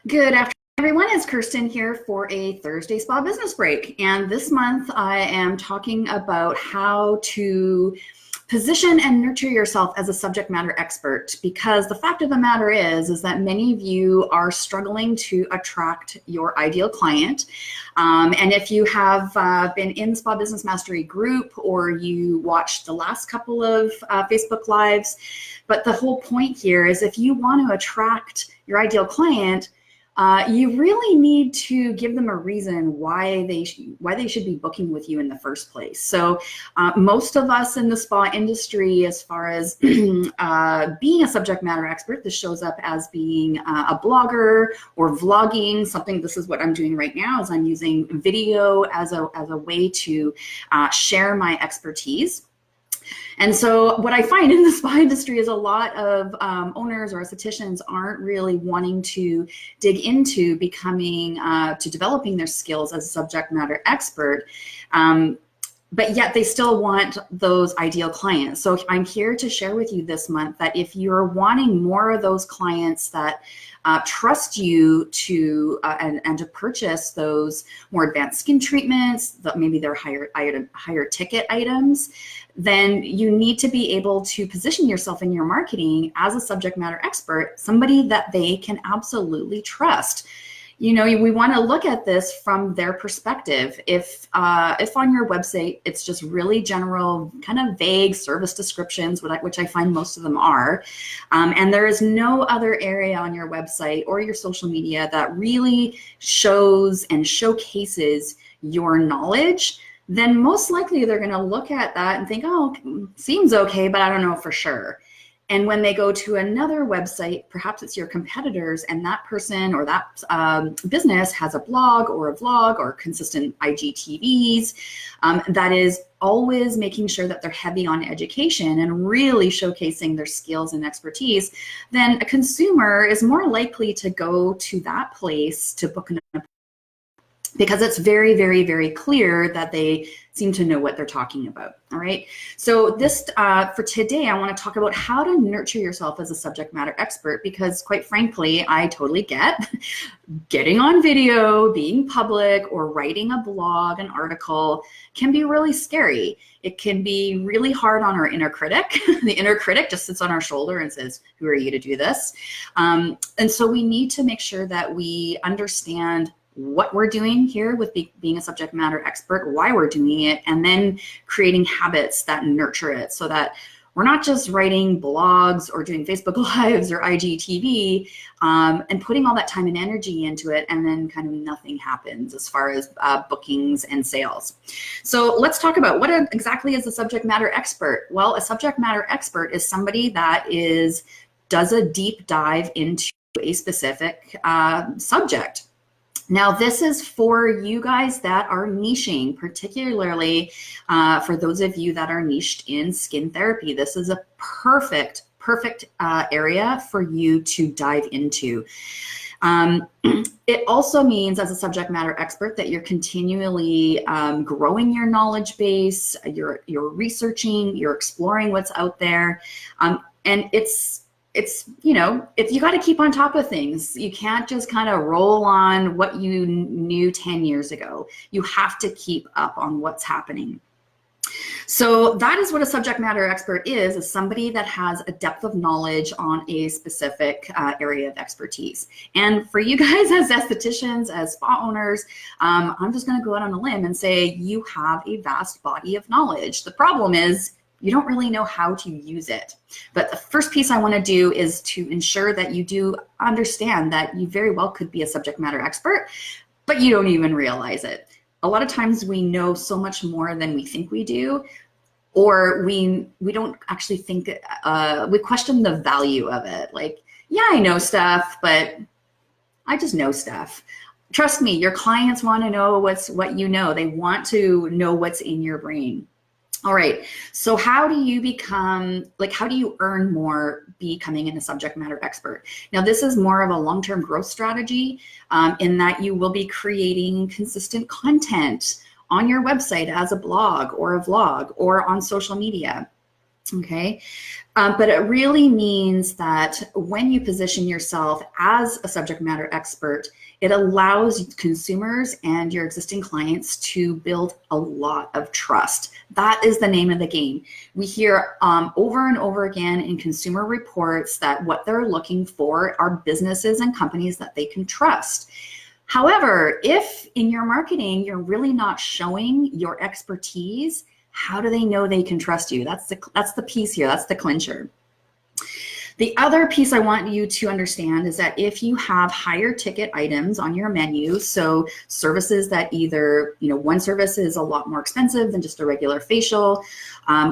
Good afternoon, everyone. It's Kirsten here for a Thursday Spa Business Break. And this month I am talking about how to position and nurture yourself as a subject matter expert, because the fact of the matter is that many of you are struggling to attract your ideal client. And if you have been in the Spa Business Mastery group, or you watched the last couple of Facebook Lives, but the whole point here is if you want to attract your ideal client, you really need to give them a reason why they should be booking with you in the first place. So most of us in the spa industry, as far as being a subject matter expert, this shows up as being a blogger or vlogging. This is what I'm doing right now, is I'm using video as a way to share my expertise. And so what I find in the spa industry is a lot of owners or estheticians aren't really wanting to dig into to developing their skills as a subject matter expert. But yet they still want those ideal clients. So I'm here to share with you this month that if you're wanting more of those clients that trust you to and to purchase those more advanced skin treatments, that maybe they're higher ticket items, then you need to be able to position yourself in your marketing as a subject matter expert, somebody that they can absolutely trust. You know, we want to look at this from their perspective. If on your website it's just really general, kind of vague service descriptions, which I find most of them are, and there is no other area on your website or your social media that really shows and showcases your knowledge, then most likely they're going to look at that and think, oh, seems okay, but I don't know for sure. And when they go to another website, perhaps it's your competitors, and that person or that business has a blog or a vlog or consistent IGTVs that is always making sure that they're heavy on education and really showcasing their skills and expertise, then a consumer is more likely to go to that place to book an appointment, because it's very, very, very clear that they seem to know what they're talking about. All right. So this for today, I want to talk about how to nurture yourself as a subject matter expert, because quite frankly, I totally get getting on video, being public, or writing a blog, an article can be really scary. It can be really hard on our inner critic. The inner critic just sits on our shoulder and says, who are you to do this? And so we need to make sure that we understand what we're doing here with being a subject matter expert, why we're doing it, and then creating habits that nurture it, so that we're not just writing blogs or doing Facebook Lives or IGTV and putting all that time and energy into it, and then kind of nothing happens as far as bookings and sales. So let's talk about what exactly is a subject matter expert. Well, a subject matter expert is somebody that does a deep dive into a specific subject. Now, this is for you guys that are niching, particularly for those of you that are niched in skin therapy. This is a perfect area for you to dive into. It also means, as a subject matter expert, that you're continually growing your knowledge base, you're researching, you're exploring what's out there, and you got to keep on top of things. You can't just kind of roll on what you knew 10 years ago. You have to keep up on what's happening. So that is what a subject matter expert is somebody that has a depth of knowledge on a specific area of expertise. And for you guys as estheticians, as spa owners, I'm just going to go out on a limb and say you have a vast body of knowledge. The problem is, you don't really know how to use it. But the first piece I want to do is to ensure that you do understand that you very well could be a subject matter expert, but you don't even realize it. A lot of times we know so much more than we think we do, or we don't actually think, we question the value of it. Like, yeah, I know stuff, but I just know stuff. Trust me, your clients want to know what you know. They want to know what's in your brain. All right, so how do you earn more becoming a subject matter expert? Now, this is more of a long-term growth strategy in that you will be creating consistent content on your website as a blog or a vlog or on social media. Okay. But it really means that when you position yourself as a subject matter expert, it allows consumers and your existing clients to build a lot of trust. That is the name of the game. We hear over and over again in consumer reports that what they're looking for are businesses and companies that they can trust. However, if in your marketing, you're really not showing your expertise, how do they know they can trust you? That's the piece here. That's the clincher. The other piece I want you to understand is that if you have higher ticket items on your menu, so services that either, one service is a lot more expensive than just a regular facial,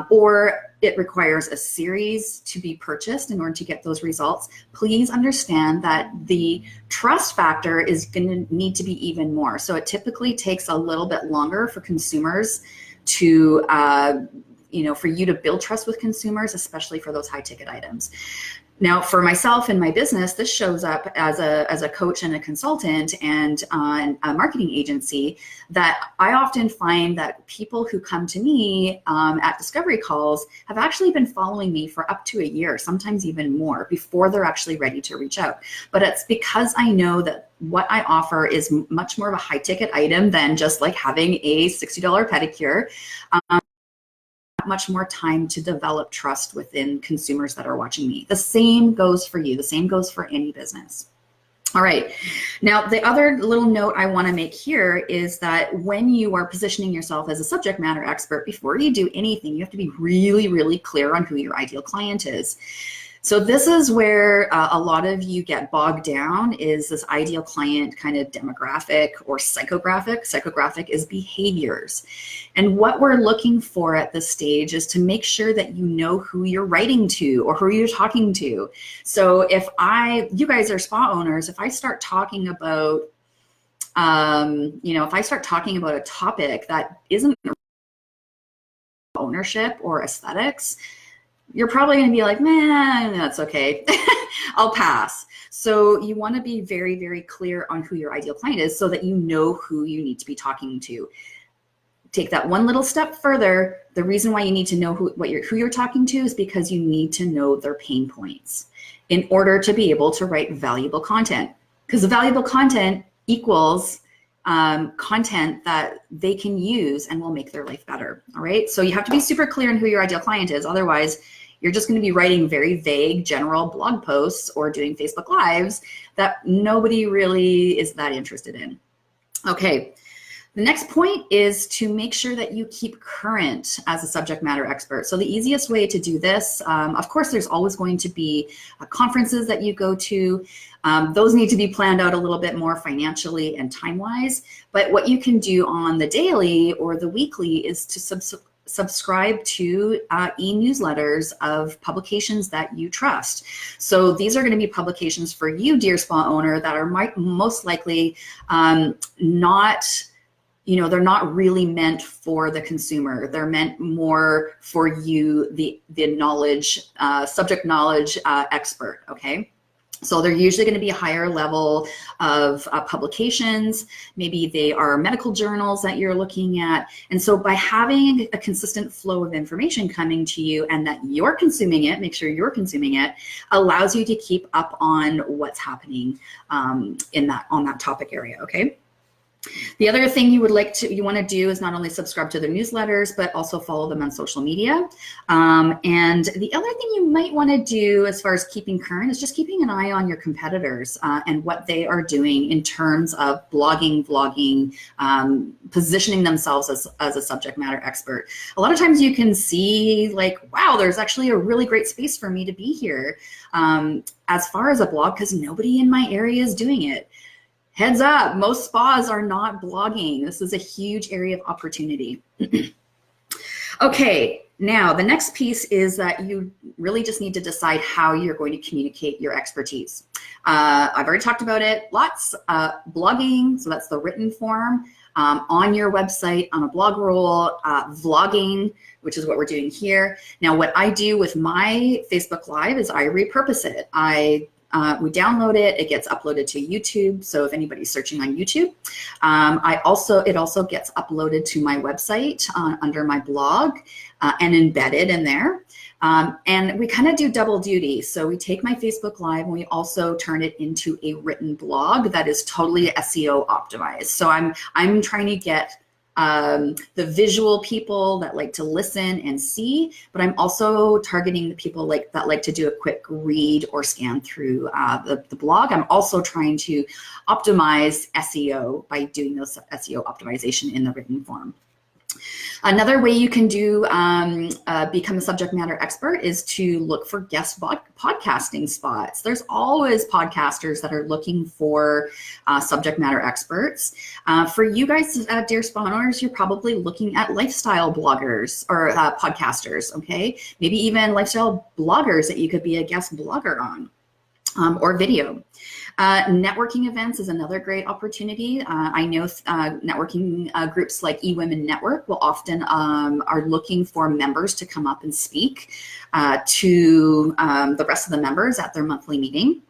or it requires a series to be purchased in order to get those results, please understand that the trust factor is going to need to be even more. So it typically takes a little bit longer for consumers to for you to build trust with consumers, especially for those high ticket items. Now, for myself and my business, this shows up as a coach and a consultant and a marketing agency, that I often find that people who come to me at discovery calls have actually been following me for up to a year, sometimes even more, before they're actually ready to reach out. But it's because I know that what I offer is much more of a high ticket item than just like having a $60 pedicure. Much more time to develop trust within consumers that are watching me. The same goes for you. The same goes for any business. All right. Now, the other little note I want to make here is that when you are positioning yourself as a subject matter expert, before you do anything, you have to be really, really clear on who your ideal client is. So this is where a lot of you get bogged down, is this ideal client kind of demographic or psychographic. Psychographic is behaviors. And what we're looking for at this stage is to make sure that you know who you're writing to or who you're talking to. So if you guys are spa owners, if I start talking about, if I start talking about a topic that isn't ownership or aesthetics, you're probably going to be like, man, that's okay. I'll pass. So you want to be very, very clear on who your ideal client is so that you know who you need to be talking to. Take that one little step further. The reason why you need to know who you're talking to is because you need to know their pain points in order to be able to write valuable content. Because the valuable content equals content that they can use and will make their life better. All right. So you have to be super clear on who your ideal client is. Otherwise, you're just going to be writing very vague general blog posts or doing Facebook Lives that nobody really is that interested in. Okay. The next point is to make sure that you keep current as a subject matter expert. So the easiest way to do this, of course, there's always going to be conferences that you go to. Those need to be planned out a little bit more financially and time-wise. But what you can do on the daily or the weekly is to subscribe to e-newsletters of publications that you trust. So these are going to be publications for you, dear spa owner, that are most likely they're not really meant for the consumer. They're meant more for you, the knowledge, subject knowledge expert, okay? So they're usually going to be a higher level of publications. Maybe they are medical journals that you're looking at. And so by having a consistent flow of information coming to you and that you're consuming it, make sure you're consuming it, allows you to keep up on what's happening on that topic area, okay? The other thing you want to do is not only subscribe to their newsletters, but also follow them on social media. And the other thing you might want to do as far as keeping current is just keeping an eye on your competitors and what they are doing in terms of blogging, vlogging, positioning themselves as a subject matter expert. A lot of times you can see like, wow, there's actually a really great space for me to be here as far as a blog, because nobody in my area is doing it. Heads up, most spas are not blogging. This is a huge area of opportunity. Okay, now the next piece is that you really just need to decide how you're going to communicate your expertise. I've already talked about it, lots. Blogging, so that's the written form, on your website, on a blog roll, vlogging, which is what we're doing here. Now, what I do with my Facebook Live is I repurpose it. We download it, it gets uploaded to YouTube. So if anybody's searching on YouTube, it also gets uploaded to my website under my blog and embedded in there. And we kind of do double duty. So we take my Facebook Live and we also turn it into a written blog that is totally SEO optimized. So I'm trying to get the visual people that like to listen and see, but I'm also targeting the people that like to do a quick read or scan through the blog. I'm also trying to optimize SEO by doing those SEO optimization in the written form. Another way you can do become a subject matter expert is to look for guest podcasting spots. There's always podcasters that are looking for subject matter experts. For you guys, dear spa owners, you're probably looking at lifestyle bloggers or podcasters, okay? Maybe even lifestyle bloggers that you could be a guest blogger on. Or video. Networking events is another great opportunity. I know networking groups like eWomen Network will often are looking for members to come up and speak to the rest of the members at their monthly meeting.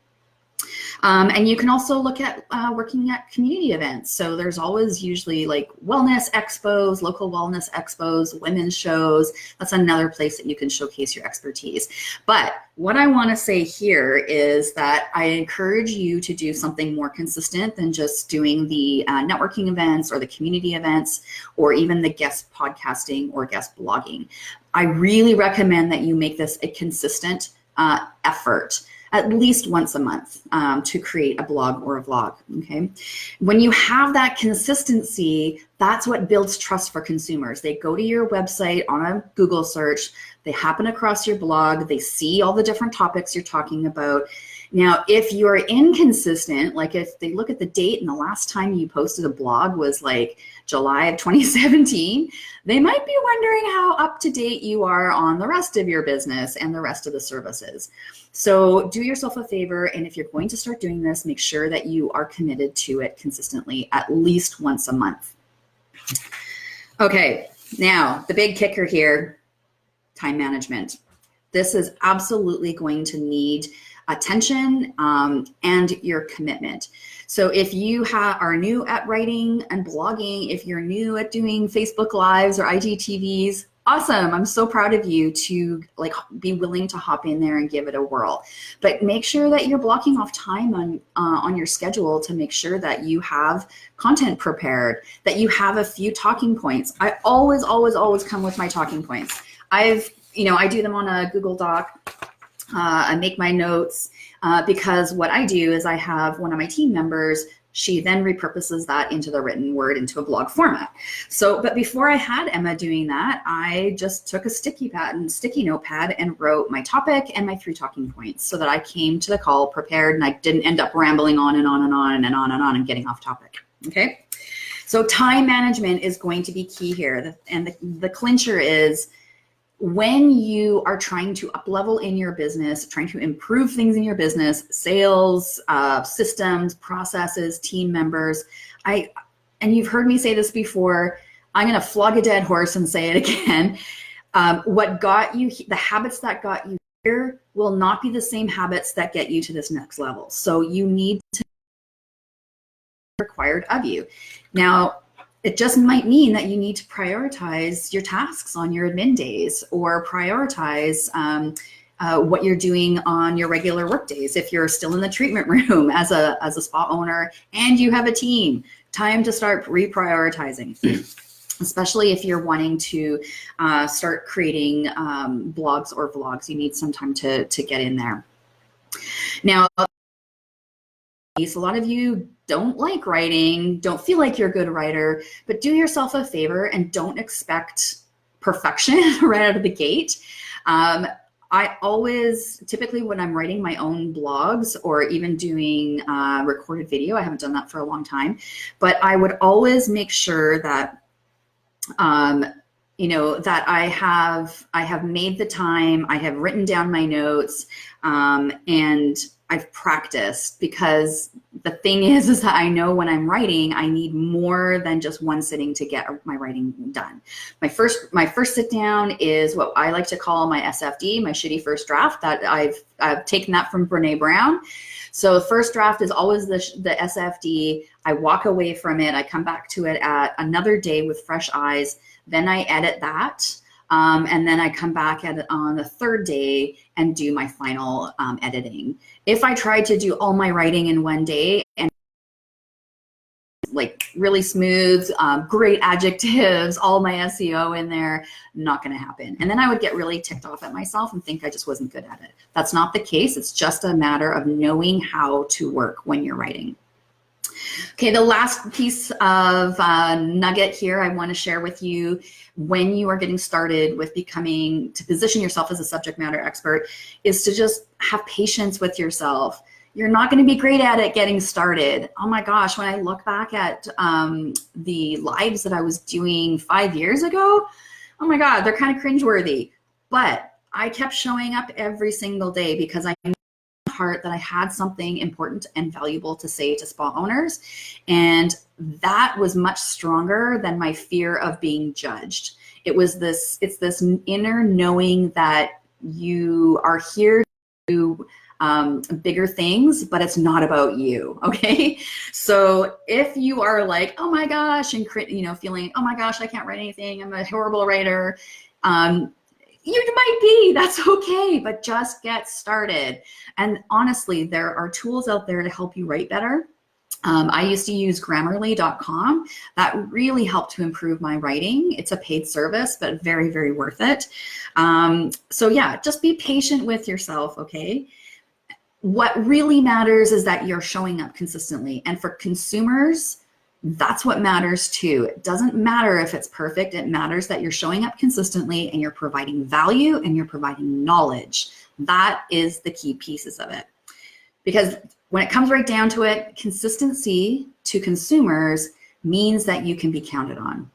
And you can also look at working at community events. So there's always usually like wellness expos, local wellness expos, women's shows. That's another place that you can showcase your expertise. But what I want to say here is that I encourage you to do something more consistent than just doing the networking events or the community events or even the guest podcasting or guest blogging. I really recommend that you make this a consistent effort at least once a month to create a blog or a vlog, okay? When you have that consistency, that's what builds trust for consumers. They go to your website on a Google search, they happen across your blog, they see all the different topics you're talking about. Now, if you're inconsistent, like if they look at the date and the last time you posted a blog was like July of 2017, they might be wondering how up to date you are on the rest of your business and the rest of the services. So do yourself a favor, and if you're going to start doing this, make sure that you are committed to it consistently at least once a month. Okay, now the big kicker here, time management. This is absolutely going to need attention and your commitment. So if you are new at writing and blogging, if you're new at doing Facebook Lives or IGTVs, awesome. I'm so proud of you to be willing to hop in there and give it a whirl. But make sure that you're blocking off time on your schedule to make sure that you have content prepared, that you have a few talking points. I always come with my talking points. I do them on a Google Doc. I make my notes because what I do is I have one of my team members, she then repurposes that into the written word into a blog format. So, but before I had Emma doing that, I just took a sticky notepad and wrote my topic and my 3 talking points so that I came to the call prepared and I didn't end up rambling on and on and on and on and on and getting off topic, okay? So time management is going to be key here. And the clincher is, when you are trying to up-level in your business, trying to improve things in your business, sales, systems, processes, team members, and you've heard me say this before, I'm going to flog a dead horse and say it again. What got you, the habits that got you here will not be the same habits that get you to this next level. So you need to required of you. Now, it just might mean that you need to prioritize your tasks on your admin days or prioritize what you're doing on your regular work days. If you're still in the treatment room as a spa owner and you have a team, time to start reprioritizing, especially if you're wanting to start creating blogs or vlogs. You need some time to get in there. Now, a lot of you don't like writing, don't feel like you're a good writer, but do yourself a favor and don't expect perfection right out of the gate. I always, typically when I'm writing my own blogs or even doing recorded video, I haven't done that for a long time, but I would always make sure that that I have made the time, I have written down my notes, and I've practiced, because the thing is that I know when I'm writing, I need more than just one sitting to get my writing done. My first sit down is what I like to call my SFD, my shitty first draft. That I've taken that from Brene Brown. So the first draft is always the SFD. I walk away from it. I come back to it at another day with fresh eyes. Then I edit that. And then I come back on the third day and do my final editing. If I tried to do all my writing in one day and like really smooth, great adjectives, all my SEO in there, not going to happen. And then I would get really ticked off at myself and think I just wasn't good at it. That's not the case. It's just a matter of knowing how to work when you're writing. Okay, the last piece of nugget here I want to share with you when you are getting started with to position yourself as a subject matter expert is to just have patience with yourself. You're not going to be great at it getting started. Oh my gosh, when I look back at the lives that I was doing 5 years ago, oh my God, they're kind of cringeworthy. But I kept showing up every single day because I knew in my heart that I had something important and valuable to say to spa owners. And that was much stronger than my fear of being judged. It's this inner knowing that you are here to bigger things, but it's not about you. Okay. So if you are like, oh my gosh, and feeling, oh my gosh, I can't write anything, I'm a horrible writer. You might be, that's okay, but just get started. And honestly, there are tools out there to help you write better. I used to use Grammarly.com. That really helped to improve my writing. It's a paid service, but very, very worth it. So yeah, just be patient with yourself, okay? What really matters is that you're showing up consistently. And for consumers, that's what matters too. It doesn't matter if it's perfect. It matters that you're showing up consistently and you're providing value and you're providing knowledge. That is the key pieces of it. Because when it comes right down to it, consistency to consumers means that you can be counted on.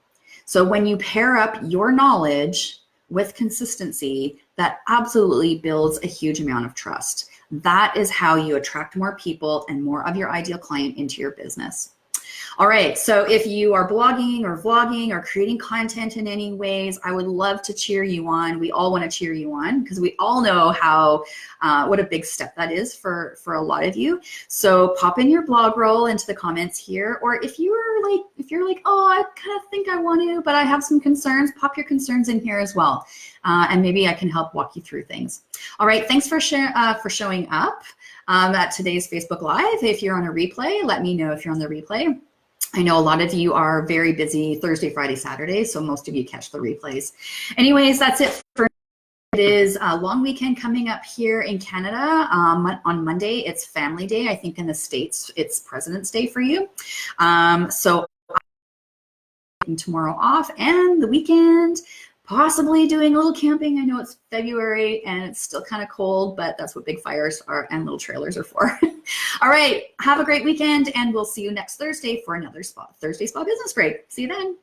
So when you pair up your knowledge with consistency, that absolutely builds a huge amount of trust. That is how you attract more people and more of your ideal client into your business. All right, so if you are blogging or vlogging or creating content in any ways, I would love to cheer you on. We all want to cheer you on because we all know how what a big step that is for a lot of you. So pop in your blog roll into the comments here, or if you're like, oh, I kind of think I want to, but I have some concerns, pop your concerns in here as well, and maybe I can help walk you through things. All right, thanks for showing up at today's Facebook Live. If you're on a replay, let me know if you're on the replay. I know a lot of you are very busy Thursday, Friday, Saturday, so most of you catch the replays. Anyways, that's it for it is a long weekend coming up here in Canada. On Monday, it's Family Day. I think in the States, it's President's Day for you. So I'm taking tomorrow off and the weekend, possibly doing a little camping. I know it's February and it's still kind of cold, but that's what big fires are and little trailers are for. All right, have a great weekend and we'll see you next Thursday for another Thursday Spa Business Break. See you then.